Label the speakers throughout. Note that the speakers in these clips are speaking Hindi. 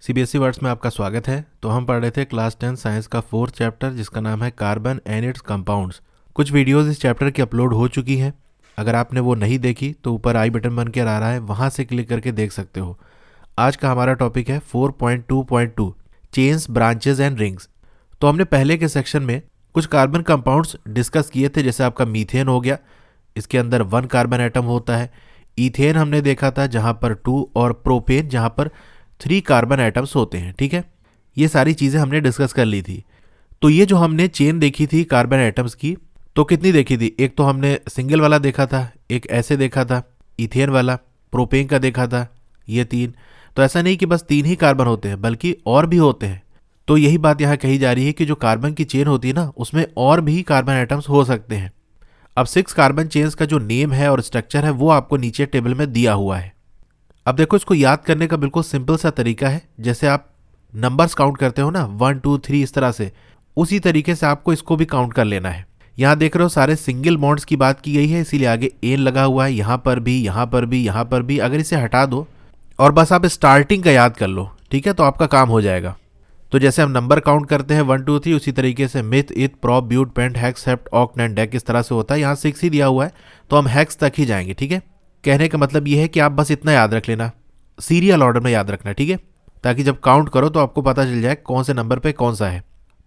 Speaker 1: सीबीएसई वर्ड्स में आपका स्वागत है। तो हम पढ़ रहे थे क्लास 10 साइंस का 4th चैप्टर जिसका नाम है कार्बन एंड इट्स कंपाउंड्स। कुछ वीडियोस इस चैप्टर की अपलोड हो चुकी हैं। अगर आपने वो नहीं देखी तो ऊपर आई बटन बन के आ रहा है, वहाँ से क्लिक करके देख सकते हो। आज का हमारा टॉपिक है 4.2.2 चेन्स, ब्रांचेज एंड रिंग्स। तो हमने पहले के सेक्शन में कुछ कार्बन कंपाउंड्स डिस्कस किए थे, जैसे आपका मीथेन हो गया, इसके अंदर 1 कार्बन एटम होता है। इथेन हमने देखा था जहाँ पर 2, और प्रोपेन जहाँ पर 3 कार्बन एटम्स होते हैं। ठीक है, ये सारी चीज़ें हमने डिस्कस कर ली थी। तो ये जो हमने चेन देखी थी कार्बन एटम्स की, तो कितनी देखी थी? एक तो हमने सिंगल वाला देखा था, एक ऐसे देखा था इथेन वाला, प्रोपेन का देखा था, ये 3। तो ऐसा नहीं कि बस 3 ही कार्बन होते हैं, बल्कि और भी होते हैं। तो यही बात यहाँ कही जा रही है कि जो कार्बन की चेन होती है ना, उसमें और भी कार्बन एटम्स हो सकते हैं। अब 6 कार्बन चेन्स का जो नेम है और स्ट्रक्चर है वो आपको नीचे टेबल में दिया हुआ है। अब देखो, इसको याद करने का बिल्कुल सिंपल सा तरीका है। जैसे आप नंबर्स काउंट करते हो ना, 1 2 3 इस तरह से, उसी तरीके से आपको इसको भी काउंट कर लेना है। यहाँ देख रहे हो सारे सिंगल बॉन्ड्स की बात की गई है, इसीलिए आगे एन लगा हुआ है, यहाँ पर भी, यहाँ पर भी, यहाँ पर भी। अगर इसे हटा दो और बस आप स्टार्टिंग का याद कर लो, ठीक है, तो आपका काम हो जाएगा। तो जैसे हम नंबर काउंट करते हैं 1 2 3, उसी तरीके से meth, eth, prop, but, pent, hex, hept, oct and dec इस तरह से होता है। यहाँ 6 ही दिया हुआ है तो हम हेक्स तक ही जाएंगे। ठीक है, कहने का मतलब ये है कि आप बस इतना याद रख लेना, सीरियल ऑर्डर में याद रखना। ठीक है, ताकि जब काउंट करो तो आपको पता चल जाए कौन से नंबर पे कौन सा है।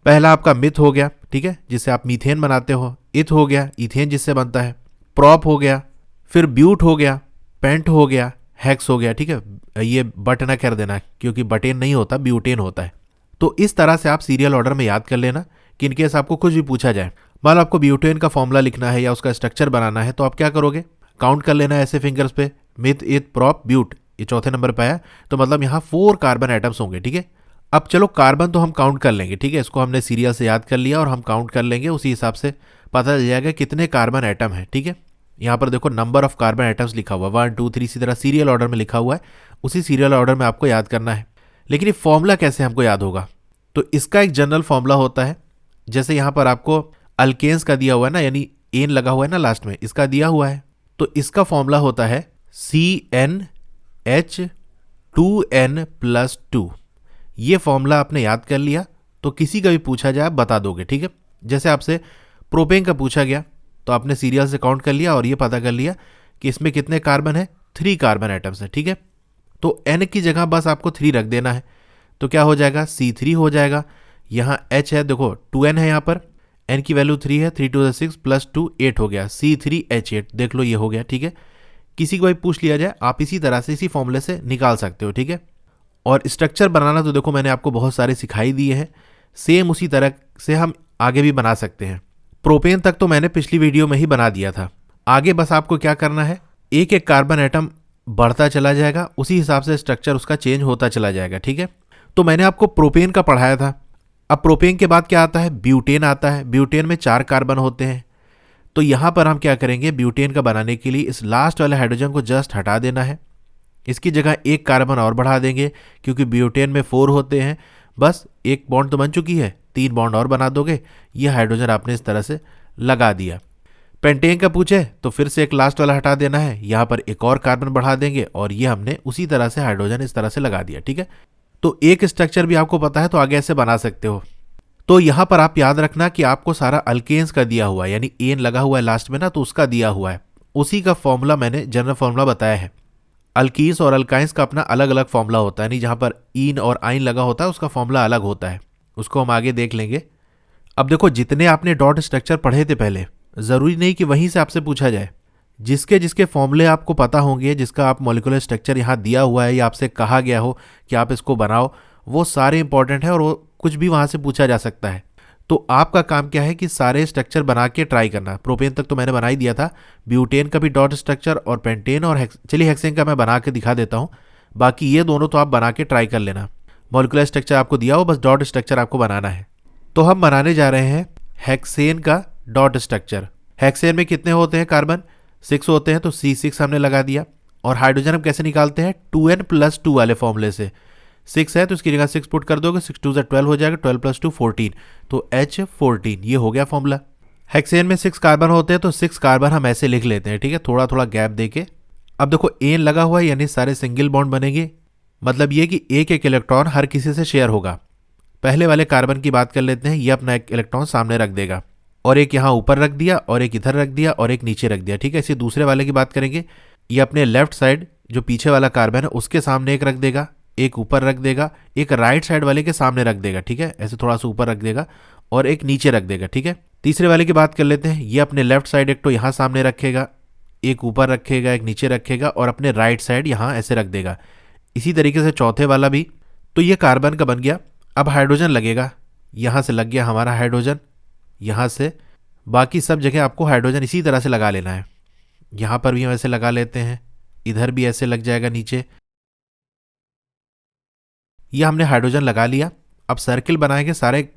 Speaker 1: पहला आपका मिथ हो गया, ठीक है, जिससे आप मीथेन बनाते हो। इथ हो गया, इथेन जिससे बनता है। प्रॉप हो गया, फिर ब्यूट हो गया, पेंट हो गया, हेक्स हो गया। ठीक है, ये बट ना कर देना क्योंकि बटेन नहीं होता, ब्यूटेन होता है। तो इस तरह से आप सीरियल ऑर्डर में याद कर लेना कि इनकेस आपको कुछ भी पूछा जाए, मान लो आपको ब्यूटेन का फॉर्मूला लिखना है या उसका स्ट्रक्चर बनाना है, तो आप क्या करोगे? काउंट कर लेना है ऐसे फिंगर्स पे, मिथ, इथ, प्रॉप, ब्यूट, ये चौथे नंबर पे आया, तो मतलब यहाँ 4 कार्बन एटम्स होंगे। ठीक है, अब चलो कार्बन तो हम काउंट कर लेंगे। ठीक है, इसको हमने सीरियल से याद कर लिया और हम काउंट कर लेंगे, उसी हिसाब से पता चल जाएगा कितने कार्बन एटम है। ठीक है, यहाँ पर देखो नंबर ऑफ कार्बन एटम्स लिखा हुआ, 1 2 3 इसी तरह सीरियल ऑर्डर में लिखा हुआ है। उसी सीरियल ऑर्डर में आपको याद करना है। लेकिन ये फॉर्मूला कैसे हमको याद होगा? तो इसका एक जनरल फॉर्मूला होता है। जैसे यहाँ पर आपको अल्केन्स का दिया हुआ है ना, यानी एन लगा हुआ है ना लास्ट में, इसका दिया हुआ है, तो इसका फॉर्मूला होता है CnH2n+2। ये फॉर्मूला आपने याद कर लिया तो किसी का भी पूछा जाए आप बता दोगे। ठीक है, जैसे आपसे प्रोपेन का पूछा गया तो आपने सीरियल से काउंट कर लिया और ये पता कर लिया कि इसमें कितने कार्बन है, 3 कार्बन एटम्स है। ठीक है, तो n की जगह बस आपको 3 रख देना है, तो क्या हो जाएगा? C3 हो जाएगा। यहाँ H है, देखो 2n है, यहाँ पर n की वैल्यू 3 है, 3 2 6 + 2 8 हो गया, C3H8। देख लो ये हो गया। ठीक है, किसी को भी पूछ लिया जाए आप इसी तरह से, इसी फॉर्मूले से निकाल सकते हो। ठीक है, और स्ट्रक्चर बनाना तो देखो मैंने आपको बहुत सारे सिखाई दिए हैं, सेम उसी तरह से हम आगे भी बना सकते हैं। प्रोपेन तक तो मैंने पिछली वीडियो में ही बना दिया था। आगे बस आपको क्या करना है, एक एक कार्बन एटम बढ़ता चला जाएगा, उसी हिसाब से स्ट्रक्चर उसका चेंज होता चला जाएगा। ठीक है, तो मैंने आपको प्रोपेन का पढ़ाया था। अब प्रोपेन के बाद क्या आता है? ब्यूटेन आता है। ब्यूटेन में 4 कार्बन होते हैं। तो यहाँ पर हम क्या करेंगे, ब्यूटेन का बनाने के लिए इस लास्ट वाले हाइड्रोजन को जस्ट हटा देना है, इसकी जगह 1 कार्बन और बढ़ा देंगे, क्योंकि ब्यूटेन में 4 होते हैं। बस एक बॉन्ड तो बन चुकी है, 3 बॉन्ड और बना दोगे, ये हाइड्रोजन आपने इस तरह से लगा दिया। पेंटेन का पूछे तो फिर से एक लास्ट वाला हटा देना है, यहाँ पर एक और कार्बन बढ़ा देंगे और ये हमने उसी तरह से हाइड्रोजन इस तरह से लगा दिया। ठीक है, तो एक स्ट्रक्चर भी आपको पता है तो आगे ऐसे बना सकते हो। तो यहाँ पर आप याद रखना कि आपको सारा अल्केन्स का दिया हुआ है, यानी एन लगा हुआ है लास्ट में ना, तो उसका दिया हुआ है, उसी का फॉर्मूला मैंने जनरल फॉर्मूला बताया है। अल्कीन्स और अल्काइंस का अपना अलग अलग फॉर्मूला होता है, यानी जहाँ पर ईन और आइन लगा होता है उसका फॉर्मूला अलग होता है, उसको हम आगे देख लेंगे। अब देखो, जितने आपने डॉट स्ट्रक्चर पढ़े थे पहले, ज़रूरी नहीं कि वहीं से आपसे पूछा जाए। जिसके जिसके फॉर्मूले आपको पता होंगे, जिसका आप मॉलिक्यूलर स्ट्रक्चर यहाँ दिया हुआ है या आपसे कहा गया हो कि आप इसको बनाओ, वो सारे इंपॉर्टेंट है और वो कुछ भी वहाँ से पूछा जा सकता है। तो आपका काम क्या है कि सारे स्ट्रक्चर बना के ट्राई करना। प्रोपेन तक तो मैंने बना ही दिया था, ब्यूटेन का भी डॉट स्ट्रक्चर और पेंटेन और चलिए हेक्सेन का मैं बना के दिखा देता हूँ। बाकी ये दोनों तो आप बना के ट्राई कर लेना। मॉलिक्यूलर स्ट्रक्चर आपको दिया हो, बस डॉट स्ट्रक्चर आपको बनाना है। तो हम बनाने जा रहे हैं हेक्सेन का डॉट स्ट्रक्चर। हेक्सेन में कितने होते हैं कार्बन? 6 होते हैं, तो C6 हमने लगा दिया। और हाइड्रोजन हम कैसे निकालते हैं? 2n+2 वाले फॉर्मूले से। 6 है तो इसकी जगह 6 पुट कर दोगे, 6 2 12 हो जाएगा, 12 + 2 14, तो H14 ये हो गया फॉर्मूला। हेक्सेन में 6 कार्बन होते हैं तो 6 कार्बन हम ऐसे लिख लेते हैं। ठीक है, थोड़ा थोड़ा गैप देके। अब देखो एन लगा हुआ है, यानी सारे सिंगल बॉन्ड बनेंगे, मतलब ये कि एक एक इलेक्ट्रॉन हर किसी से शेयर होगा। पहले वाले कार्बन की बात कर लेते हैं, ये अपना एक इलेक्ट्रॉन सामने रख देगा और एक यहाँ ऊपर रख दिया और एक इधर रख दिया और एक नीचे रख दिया, ठीक है। इसी दूसरे वाले की बात करेंगे, ये अपने लेफ्ट साइड जो पीछे वाला कार्बन है उसके सामने एक रख देगा, एक ऊपर रख देगा, एक राइट साइड वाले के सामने रख देगा, ठीक है, ऐसे थोड़ा सा ऊपर रख देगा और एक नीचे रख देगा, ठीक है। तीसरे वाले की बात कर लेते हैं, ये अपने लेफ्ट साइड एक तो यहाँ सामने रखेगा, एक ऊपर रखेगा, एक नीचे रखेगा और अपने राइट साइड यहाँ ऐसे रख देगा। इसी तरीके से चौथे वाला भी। तो ये कार्बन का बन गया। अब हाइड्रोजन लगेगा, यहाँ से लग गया हमारा हाइड्रोजन, यहाँ से बाकी सब जगह आपको हाइड्रोजन इसी तरह से लगा लेना है। यहाँ पर भी हम ऐसे लगा लेते हैं, इधर भी ऐसे लग जाएगा नीचे। ये हमने हाइड्रोजन लगा लिया। अब सर्किल बनाएंगे, सारे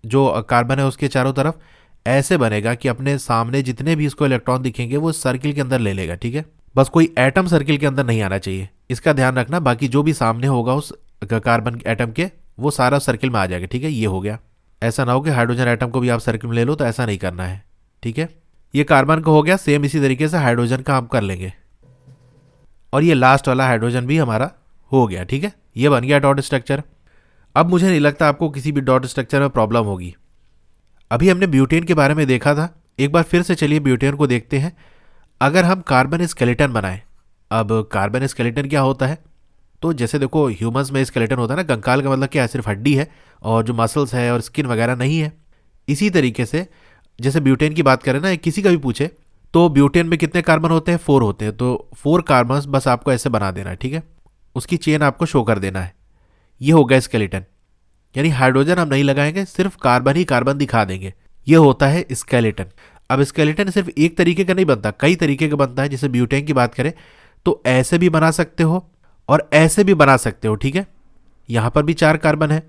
Speaker 1: जो कार्बन है उसके चारों तरफ ऐसे बनेगा कि अपने सामने जितने भी इसको इलेक्ट्रॉन दिखेंगे वो सर्किल के अंदर ले लेगा, ठीक है। बस कोई एटम सर्किल के अंदर नहीं आना चाहिए, इसका ध्यान रखना। बाकी जो भी सामने होगा उस कार्बन एटम के वो सारा सर्किल में आ जाएगा, ठीक है। ये हो गया। ऐसा ना हो कि हाइड्रोजन एटम को भी आप सर्किल में ले लो, तो ऐसा नहीं करना है, ठीक है। ये कार्बन का हो गया। सेम इसी तरीके से हाइड्रोजन का हम कर लेंगे और ये लास्ट वाला हाइड्रोजन भी हमारा हो गया, ठीक है। ये बन गया डॉट स्ट्रक्चर। अब मुझे नहीं लगता आपको किसी भी डॉट स्ट्रक्चर में प्रॉब्लम होगी। अभी हमने ब्यूटेन के बारे में देखा था, एक बार फिर से चलिए ब्यूटेन को देखते हैं। अगर हम कार्बन स्केलेटन बनाएं, अब कार्बन स्केलेटन क्या होता है, तो जैसे देखो ह्यूमंस में स्केलेटन होता है ना, कंकाल का मतलब क्या है, सिर्फ हड्डी है और जो मसल्स है और स्किन वगैरह नहीं है। इसी तरीके से जैसे ब्यूटेन की बात करें ना, किसी का भी पूछे तो ब्यूटेन में कितने कार्बन होते हैं, 4 होते हैं। तो 4 कार्बन बस आपको ऐसे बना देना है, ठीक है। उसकी चेन आपको शो कर देना है। ये हो गया स्केलेटन, यानी हाइड्रोजन हम नहीं लगाएंगे, सिर्फ कार्बन ही कार्बन दिखा देंगे। ये होता है स्केलेटन। अब स्केलेटन सिर्फ एक तरीके का नहीं बनता, कई तरीके का बनता है। जैसे ब्यूटेन की बात करें तो ऐसे भी बना सकते हो और ऐसे भी बना सकते हो, ठीक है। यहाँ पर भी 4 कार्बन है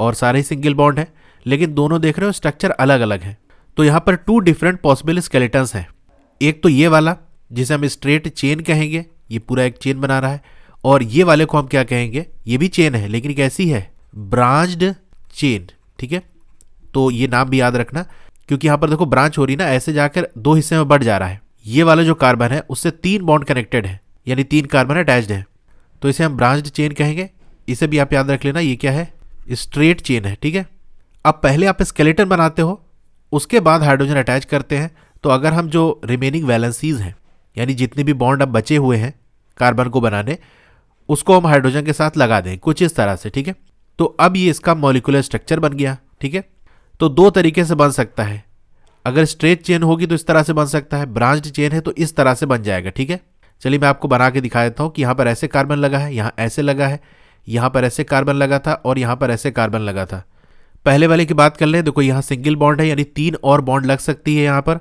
Speaker 1: और सारे ही सिंगल बॉन्ड है, लेकिन दोनों देख रहे हो स्ट्रक्चर अलग अलग है। तो यहाँ पर 2 डिफरेंट पॉसिबल स्केलेटन्स हैं। एक तो ये वाला जिसे हम स्ट्रेट चेन कहेंगे, ये पूरा एक चेन बना रहा है, और ये वाले को हम क्या कहेंगे, ये भी चेन है लेकिन कैसी है, ब्रांच्ड चेन, ठीक है। तो ये नाम भी याद रखना, क्योंकि यहाँ पर देखो ब्रांच हो रही ना, ऐसे जाकर 2 हिस्से में बढ़ जा रहा है। ये वाला जो कार्बन है उससे 3 बॉन्ड कनेक्टेड है, यानी 3 कार्बन अटैच्ड है, तो इसे हम ब्रांच्ड चेन कहेंगे। इसे भी आप याद रख लेना, ये क्या है, स्ट्रेट चेन है, ठीक है। अब पहले आप स्केलेटन बनाते हो, उसके बाद हाइड्रोजन अटैच करते हैं। तो अगर हम जो रिमेनिंग वैलेंसीज हैं, यानी जितने भी बॉन्ड अब बचे हुए हैं कार्बन को बनाने, उसको हम हाइड्रोजन के साथ लगा दें कुछ इस तरह से, ठीक है। तो अब ये इसका मॉलिक्यूलर स्ट्रक्चर बन गया, ठीक है। तो 2 तरीके से बन सकता है, अगर स्ट्रेट चेन होगी तो इस तरह से बन सकता है, ब्रांच्ड चेन है तो इस तरह से बन जाएगा, ठीक है। चलिए मैं आपको बना के दिखा देता हूँ कि यहाँ पर ऐसे कार्बन लगा है, यहाँ ऐसे लगा है, यहाँ पर ऐसे कार्बन लगा था और यहाँ पर ऐसे कार्बन लगा था। पहले वाले की बात कर लें, देखो यहाँ सिंगल बॉन्ड है, यानी 3 और बॉन्ड लग सकती है यहाँ पर।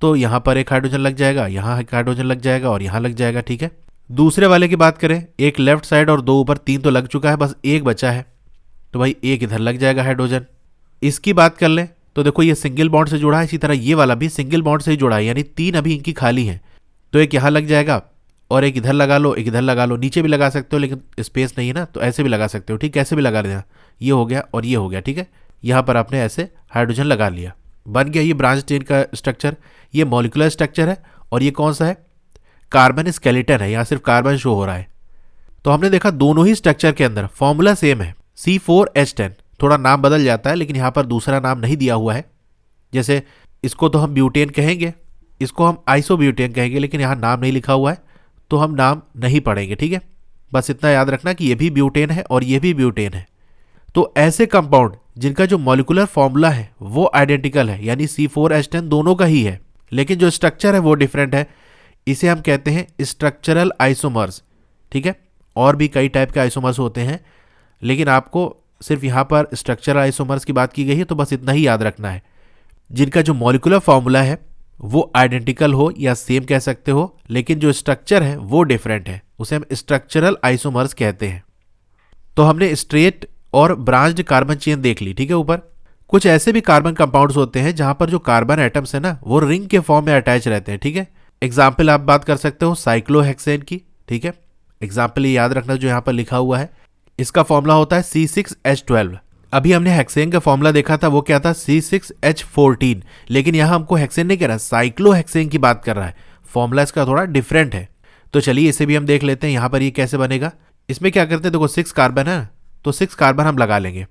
Speaker 1: तो यहाँ पर एक हाइड्रोजन लग जाएगा, यहाँ एक हाइड्रोजन लग जाएगा और यहाँ लग जाएगा, ठीक है। दूसरे वाले की बात करें, एक लेफ्ट साइड और 2 ऊपर, 3 तो लग चुका है, बस एक बचा है, तो भाई एक इधर लग जाएगा हाइड्रोजन। इसकी बात कर लें तो देखो ये सिंगल बॉन्ड से जुड़ा है, इसी तरह ये वाला भी सिंगल बॉन्ड से ही जुड़ा है, यानी 3 अभी इनकी खाली है। तो एक यहाँ लग जाएगा और एक इधर लगा लो, एक इधर लगा लो, नीचे भी लगा सकते हो लेकिन स्पेस नहीं है ना, तो ऐसे भी लगा सकते हो, ठीक, ऐसे भी लगा देना। ये हो गया और ये हो गया, ठीक है। यहाँ पर आपने ऐसे हाइड्रोजन लगा लिया, बन गया ये ब्रांच चेन का स्ट्रक्चर। ये मॉलिक्यूलर स्ट्रक्चर है और ये कौन सा है, कार्बन स्केलेटन है, यहाँ सिर्फ कार्बन शो हो रहा है। तो हमने देखा दोनों ही स्ट्रक्चर के अंदर फॉर्मूला सेम है, C4H10, थोड़ा नाम बदल जाता है लेकिन यहाँ पर दूसरा नाम नहीं दिया हुआ है। जैसे इसको तो हम ब्यूटेन कहेंगे, इसको हम आइसोब्यूटेन कहेंगे, लेकिन यहाँ नाम नहीं लिखा हुआ है तो हम नाम नहीं पढ़ेंगे, ठीक है। बस इतना याद रखना कि ये भी ब्यूटेन है और ये भी ब्यूटेन है। तो ऐसे कंपाउंड जिनका जो मॉलिक्यूलर फॉर्मूला है वो आइडेंटिकल है, यानी C4H10 दोनों का ही है, लेकिन जो स्ट्रक्चर है वो डिफरेंट है, इसे हम कहते हैं स्ट्रक्चरल आइसोमर्स, ठीक है। और भी कई टाइप के आइसोमर्स होते हैं, लेकिन आपको सिर्फ यहाँ पर स्ट्रक्चरल आइसोमर्स की बात की गई है, तो बस इतना ही याद रखना है। जिनका जो मॉलिक्यूलर फॉर्मूला है वो आइडेंटिकल हो या सेम कह सकते हो, लेकिन जो स्ट्रक्चर है वो डिफरेंट है, उसे हम स्ट्रक्चरल आइसोमर्स कहते हैं। तो हमने स्ट्रेट और ब्रांच्ड कार्बन चेन देख ली, ठीक है। ऊपर कुछ ऐसे भी कार्बन कंपाउंड्स होते हैं जहां पर जो कार्बन एटम्स है ना वो रिंग के फॉर्म में अटैच रहते हैं, ठीक है। एग्जाम्पल आप बात कर सकते हो साइक्लोहेक्सेन की, ठीक है। एग्जाम्पल ये याद रखना जो यहाँ पर लिखा हुआ है, इसका फॉर्मूला होता है C6H12। अभी हमने हेक्सेन का फॉर्मूला देखा था, वो क्या था, C6H14, लेकिन यहाँ हमको हेक्सेन नहीं कह रहा, साइक्लोहेक्सेन की बात कर रहा है। फॉर्मूला इसका थोड़ा डिफरेंट है। तो चलिए इसे भी हम देख लेते हैं, यहाँ पर ये कैसे बनेगा। इसमें क्या करते हैं, देखो 6 कार्बन है तो 6 कार्बन हम लगा लेंगे।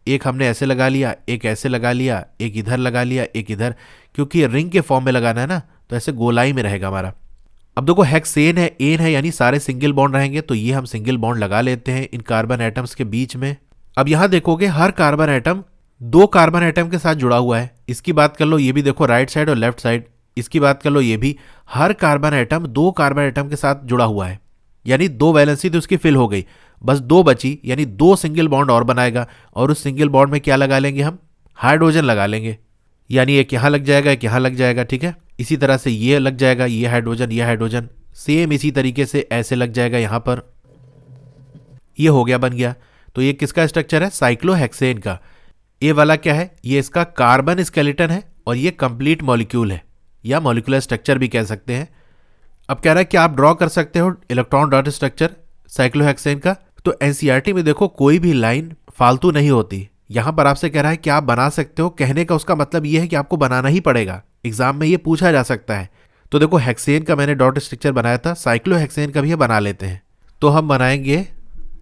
Speaker 1: एक हमने ऐसे लगा लिया, एक ऐसे लगा लिया, एक इधर लगा लिया, एक इधर, क्योंकि रिंग के फॉर्म में लगाना है ना, तो ऐसे गोलाई में रहेगा हमारा। अब देखो हेक्सेन है, एन है, यानी सारे सिंगल बॉन्ड रहेंगे, तो ये हम सिंगल बॉन्ड लगा लेते हैं इन कार्बन एटम्स के बीच में। अब यहां देखोगे हर कार्बन एटम 2 कार्बन एटम के साथ जुड़ा हुआ है। इसकी बात कर लो, ये भी देखो राइट साइड और लेफ्ट साइड। इसकी बात कर लो, ये भी हर कार्बन एटम 2 कार्बन एटम के साथ जुड़ा हुआ है, यानी 2 वैलेंसी तो उसकी फिल हो गई, बस 2 बची, यानी 2 सिंगल बॉन्ड और बनाएगा। और उस सिंगल बॉन्ड में क्या लगा लेंगे हम, हाइड्रोजन लगा लेंगे, यानी एक यहां लग जाएगा, एक यहां लग जाएगा, ठीक है। इसी तरह से ये लग जाएगा, ये हाइड्रोजन सेम इसी तरीके से ऐसे लग जाएगा यहां पर। ये हो गया, बन गया। तो ये किसका स्ट्रक्चर है, साइक्लोहेक्सेन का। ये वाला क्या है, ये इसका कार्बन स्केलेटन है और ये कंप्लीट मॉलिक्यूल है, या मॉलिक्यूलर स्ट्रक्चर भी कह सकते हैं। अब कह रहा है कि आप ड्रॉ कर सकते हो इलेक्ट्रॉन डॉट स्ट्रक्चर साइक्लोहेक्सेन का। तो एनसीईआरटी में देखो कोई भी लाइन फालतू नहीं होती। यहां पर आपसे कह रहा है कि आप बना सकते हो, कहने का उसका मतलब ये है कि आपको बनाना ही पड़ेगा, एग्जाम में ये पूछा जा सकता है। तो देखो हेक्सेन का मैंने डॉट स्ट्रक्चर बनाया था, साइक्लोहेक्सेन का भी बना लेते हैं। तो हम बनाएंगे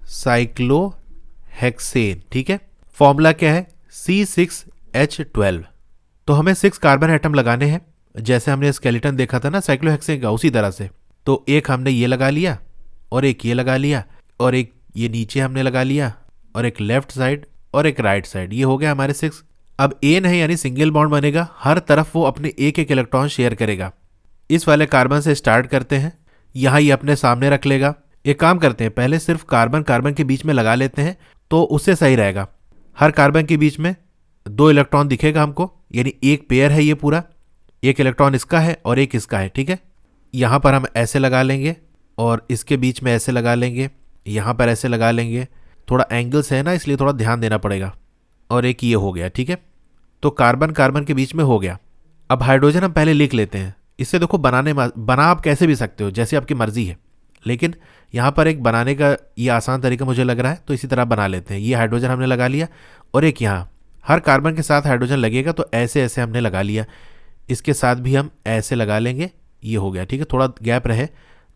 Speaker 1: साइक्लोहेक्सेन, ठीक है। फॉर्मूला क्या है, C6H12। तो हमें 6 कार्बन एटम लगाने हैं, जैसे हमने स्केलेटन देखा था ना साइक्लोहेक्सेन का, उसी तरह से। तो एक हमने ये लगा लिया, और एक ये लगा लिया, और एक ये नीचे हमने लगा लिया, और एक लेफ्ट साइड और एक राइट साइड। ये हो गया हमारे 6। अब एन है, यानी सिंगल बॉन्ड बनेगा, हर तरफ वो अपने एक एक इलेक्ट्रॉन शेयर करेगा। इस वाले कार्बन से स्टार्ट करते हैं, यहां ये अपने सामने रख लेगा। एक काम करते हैं, पहले सिर्फ कार्बन कार्बन के बीच में लगा लेते हैं, तो उससे सही रहेगा। हर कार्बन के बीच में 2 इलेक्ट्रॉन दिखेगा हमको, यानी एक पेयर है ये पूरा, एक इलेक्ट्रॉन इसका है और एक इसका है, ठीक है। यहां पर हम ऐसे लगा लेंगे, और इसके बीच में ऐसे लगा लेंगे, यहां पर ऐसे लगा लेंगे। थोड़ा एंगल्स है ना, इसलिए थोड़ा ध्यान देना पड़ेगा। और एक ये हो गया, ठीक है। तो कार्बन कार्बन के बीच में हो गया। अब हाइड्रोजन हम पहले लिख लेते हैं। इससे देखो बना आप कैसे भी सकते हो, जैसे आपकी मर्जी है, लेकिन यहाँ पर एक बनाने का ये आसान तरीका मुझे लग रहा है, तो इसी तरह बना लेते हैं। ये हाइड्रोजन हमने लगा लिया, और एक यहाँ हर कार्बन के साथ हाइड्रोजन लगेगा, तो ऐसे ऐसे हमने लगा लिया। इसके साथ भी हम ऐसे लगा लेंगे, ये हो गया, ठीक है। थोड़ा गैप रहे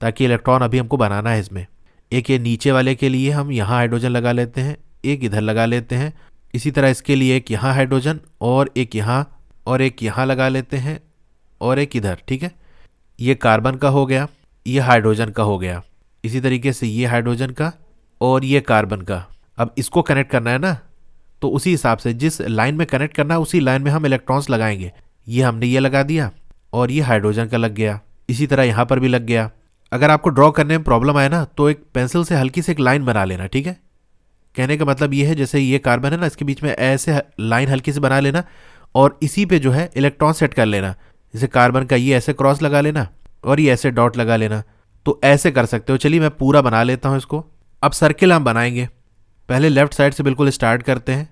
Speaker 1: ताकि इलेक्ट्रॉन अभी हमको बनाना है इसमें। एक ये नीचे वाले के लिए हम यहाँ हाइड्रोजन लगा लेते हैं, एक इधर लगा लेते हैं। इसी तरह इसके लिए एक यहाँ हाइड्रोजन, और एक यहाँ लगा लेते हैं, और एक इधर, ठीक है। ये कार्बन का हो गया, ये हाइड्रोजन का हो गया। इसी तरीके से ये हाइड्रोजन का और ये कार्बन का। अब इसको कनेक्ट करना है ना, तो उसी हिसाब से जिस लाइन में कनेक्ट करना है उसी लाइन में हम इलेक्ट्रॉन्स लगाएंगे। ये हमने ये लगा दिया, और ये हाइड्रोजन का लग गया। इसी तरह यहाँ पर भी लग गया। अगर आपको ड्रॉ करने में प्रॉब्लम आए ना, तो एक पेंसिल से हल्की से एक लाइन बना लेना, ठीक है। कहने का मतलब ये है, जैसे ये कार्बन है ना, इसके बीच में ऐसे लाइन हल्की से बना लेना, और इसी पे जो है इलेक्ट्रॉन सेट कर लेना। जैसे कार्बन का ये ऐसे क्रॉस लगा लेना, और ये ऐसे डॉट लगा लेना। तो ऐसे कर सकते हो। चलिए मैं पूरा बना लेता हूँ इसको। अब सर्किल हम बनाएंगे। पहले लेफ्ट साइड से बिल्कुल स्टार्ट करते हैं।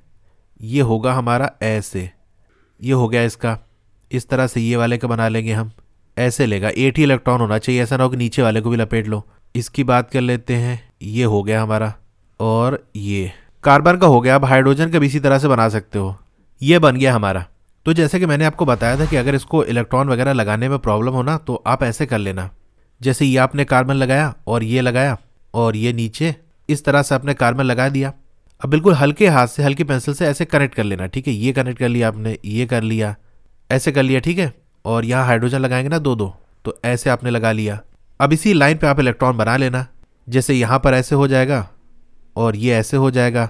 Speaker 1: ये होगा हमारा ऐसे, ये हो गया इसका। इस तरह से ये वाले का बना लेंगे हम, ऐसे लेगा। 8 ही इलेक्ट्रॉन होना चाहिए, ऐसा ना हो कि नीचे वाले को भी लपेट लो। इसकी बात कर लेते हैं, ये हो गया हमारा, और ये कार्बन का हो गया। अब हाइड्रोजन का भी इसी तरह से बना सकते हो। ये बन गया हमारा। तो जैसे कि मैंने आपको बताया था कि अगर इसको इलेक्ट्रॉन वगैरह लगाने में प्रॉब्लम हो ना, तो आप ऐसे कर लेना। जैसे ये आपने कार्बन लगाया, और ये लगाया, और ये नीचे इस तरह से आपने कार्बन लगा दिया। अब बिल्कुल हल्के हाथ से, हल्की पेंसिल से ऐसे कनेक्ट कर लेना, ठीक है। ये कनेक्ट कर लिया आपने, ये कर लिया, ऐसे कर लिया, ठीक है। और यहाँ हाइड्रोजन लगाएंगे ना 2-2, तो ऐसे आपने लगा लिया। अब इसी लाइन पे आप इलेक्ट्रॉन बना लेना। जैसे यहाँ पर ऐसे हो जाएगा, और ये ऐसे हो जाएगा।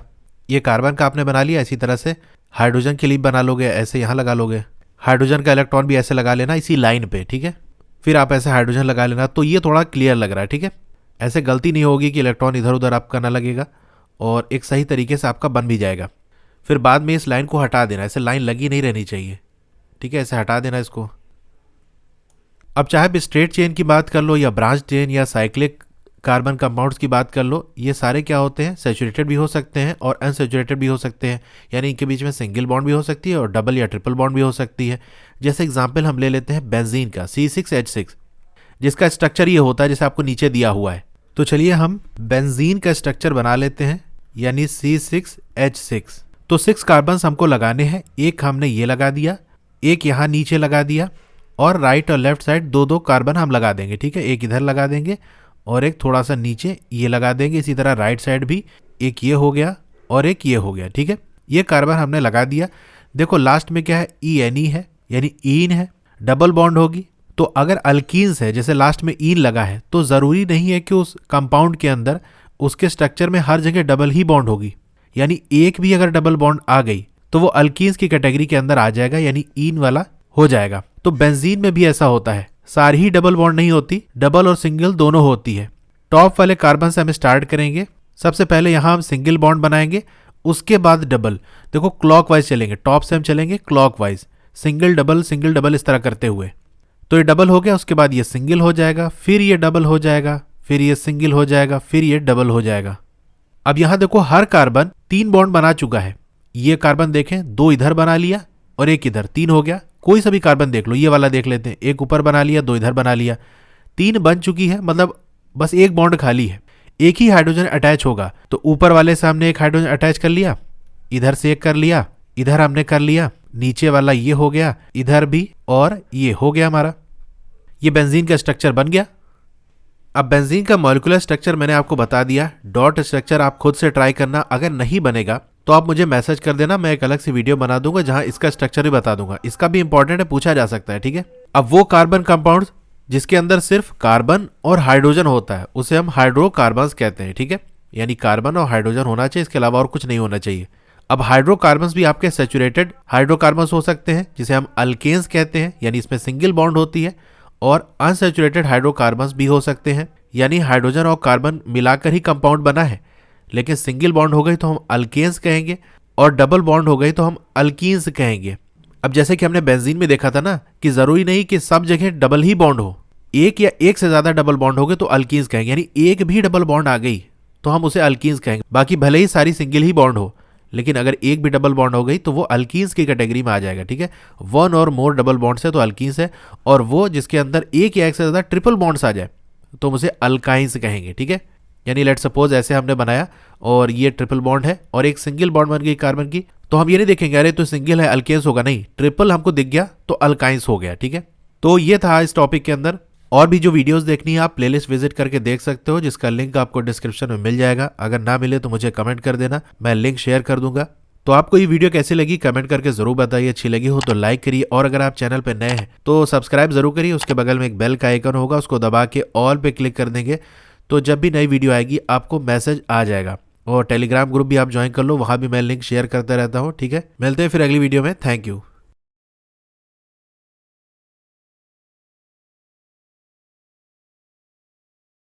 Speaker 1: ये कार्बन का आपने बना लिया। इसी तरह से हाइड्रोजन के लिए बना लोगे, ऐसे यहाँ लगा लोगे। हाइड्रोजन का इलेक्ट्रॉन भी ऐसे लगा लेना इसी लाइन पे, ठीक है। फिर आप ऐसे हाइड्रोजन लगा लेना। तो ये थोड़ा क्लियर लग रहा है, ठीक है। ऐसे गलती नहीं होगी कि इलेक्ट्रॉन इधर उधर आपका ना लगेगा, और एक सही तरीके से आपका बन भी जाएगा। फिर बाद में इस लाइन को हटा देना, ऐसे लाइन लगी नहीं रहनी चाहिए, ठीक है। ऐसे हटा देना इसको। अब चाहे स्ट्रेट चेन की बात कर लो, या ब्रांच चेन, या साइक्लिक कार्बन कंपाउंड्स की बात कर लो, ये सारे क्या होते हैं, सैचुरेटेड भी हो सकते हैं और अनसैचुरेटेड भी हो सकते हैं। यानी इनके बीच में सिंगल बॉन्ड भी हो सकती है और डबल या ट्रिपल बॉन्ड भी हो सकती है। जैसे एग्जांपल हम ले लेते हैं बेंजीन का, C6H6, जिसका स्ट्रक्चर ये होता है जैसे आपको नीचे दिया हुआ है। तो चलिए हम बेंजीन का स्ट्रक्चर बना लेते हैं, यानी C6H6। तो 6 कार्बन हमको लगाने हैं। एक हमने ये लगा दिया, एक यहाँ नीचे लगा दिया, और राइट और लेफ्ट साइड 2-2 कार्बन हम लगा देंगे, ठीक है। एक इधर लगा देंगे और एक थोड़ा सा नीचे ये लगा देंगे। इसी तरह राइट साइड भी एक ये हो गया और एक ये हो गया। ठीक है, ये कार्बन हमने लगा दिया। देखो लास्ट में क्या है, ENE है यानी ईन है, डबल बॉन्ड होगी। तो अगर अल्कीन्स है, जैसे लास्ट में ईन लगा है, तो ज़रूरी नहीं है कि उस कंपाउंड के अंदर उसके स्ट्रक्चर में हर जगह डबल ही बॉन्ड होगी। यानी एक भी अगर डबल बॉन्ड आ गई तो वो अल्कीन्स की कैटेगरी के अंदर आ जाएगा, यानी ईन वाला हो जाएगा। तो बेंजीन में भी ऐसा होता है, सारी ही डबल बॉन्ड नहीं होती, डबल और सिंगल दोनों होती है। टॉप वाले कार्बन से हम स्टार्ट करेंगे। सबसे पहले यहाँ हम सिंगल बॉन्ड बनाएंगे, उसके बाद डबल। देखो क्लॉकवाइज चलेंगे, टॉप से हम चलेंगे क्लॉकवाइज, सिंगल डबल इस तरह करते हुए। तो ये डबल हो गया, उसके बाद ये सिंगल हो जाएगा, फिर ये डबल हो जाएगा, फिर ये सिंगल हो जाएगा, फिर ये डबल हो जाएगा। अब यहां देखो हर कार्बन 3 बॉन्ड बना चुका है। ये कार्बन देखें, 2 इधर बना लिया और एक इधर, 3 हो गया। कोई सा भी कार्बन देख लो, ये वाला देख लेते हैं, एक ऊपर बना लिया, 2 इधर बना लिया, 3 बन चुकी है। मतलब बस एक बॉन्ड खाली है, एक ही हाइड्रोजन अटैच होगा। तो ऊपर वाले से हमने एक हाइड्रोजन अटैच कर लिया, इधर से एक कर लिया, इधर हमने कर लिया, नीचे वाला ये हो गया, इधर भी, और ये हो गया हमारा। ये बेंजीन का स्ट्रक्चर बन गया। अब बेंजीन का मॉलिक्यूलर स्ट्रक्चर मैंने आपको बता दिया। डॉट स्ट्रक्चर आप खुद से ट्राई करना, अगर नहीं बनेगा तो आप मुझे मैसेज कर देना, मैं एक अलग से वीडियो बना दूंगा जहां इसका स्ट्रक्चर भी बता दूंगा। इसका भी इंपॉर्टेंट है, पूछा जा सकता है। ठीक है, अब वो कार्बन कंपाउंड जिसके अंदर सिर्फ कार्बन और हाइड्रोजन होता है उसे हम हाइड्रोकार्बन्स कहते हैं। ठीक है, यानी कार्बन और हाइड्रोजन होना चाहिए, इसके अलावा और कुछ नहीं होना चाहिए। अब हाइड्रोकार्बन्स भी आपके सैचुरेटेड हाइड्रोकार्बन्स हो सकते हैं, जिसे हम अल्केन्स कहते हैं, यानी इसमें सिंगल बॉन्ड होती है। और अनसैचुरेटेड हाइड्रोकार्बन्स भी हो सकते हैं, यानी हाइड्रोजन और कार्बन मिलाकर ही कंपाउंड बना है, लेकिन सिंगल बॉन्ड हो गई तो हम अल्केन्स कहेंगे और डबल बॉन्ड हो गई तो हम अल्कीन्स कहेंगे। अब जैसे कि हमने बेंजीन में देखा था ना कि जरूरी नहीं कि सब जगह डबल ही बॉन्ड हो, एक या एक से ज्यादा डबल बॉन्ड हो गए तो अल्कीन्स कहेंगे, यानी एक भी डबल बॉन्ड आ गई तो हम उसे अल्कीन्स कहेंगे। बाकी भले ही सारी सिंगल ही बॉन्ड हो, लेकिन अगर एक भी डबल बॉन्ड हो गई तो वो अल्कीन्स की कैटेगरी में आ जाएगा। ठीक है, 1 और मोर डबल बॉन्ड से तो अल्कीन्स है, और वो जिसके अंदर एक या एक से ज्यादा ट्रिपल बॉन्ड्स आ जाए तो हम उसे अल्काइंस कहेंगे। ठीक है, यानी लेट सपोज ऐसे हमने बनाया और ये ट्रिपल बॉन्ड है और एक सिंगल बॉन्ड बन गई कार्बन की, तो हम ये नहीं देखेंगे अरे तो सिंगल है अल्केन्स होगा, नहीं, ट्रिपल हमको दिख गया तो अल्काइंस हो गया। ठीक है, तो ये था इस टॉपिक के अंदर। और भी जो वीडियोस देखनी है आप प्लेलिस्ट विजिट करके देख सकते हो, जिसका लिंक आपको डिस्क्रिप्शन में मिल जाएगा। अगर ना मिले तो मुझे कमेंट कर देना, मैं लिंक शेयर कर दूंगा। तो आपको ये वीडियो कैसी लगी कमेंट करके जरूर बताइए। अच्छी लगी हो तो लाइक करिए, और अगर आप चैनल पर नए हैं तो सब्सक्राइब जरूर करिए। उसके बगल में एक बेल का आइकन होगा, उसको दबा के ऑल पे क्लिक कर देंगे तो जब भी नई वीडियो आएगी आपको मैसेज आ जाएगा। और टेलीग्राम ग्रुप भी आप ज्वाइन कर लो, वहां भी मैं लिंक शेयर करता रहता हूँ। ठीक है, मिलते हैं फिर अगली वीडियो में। Thank you.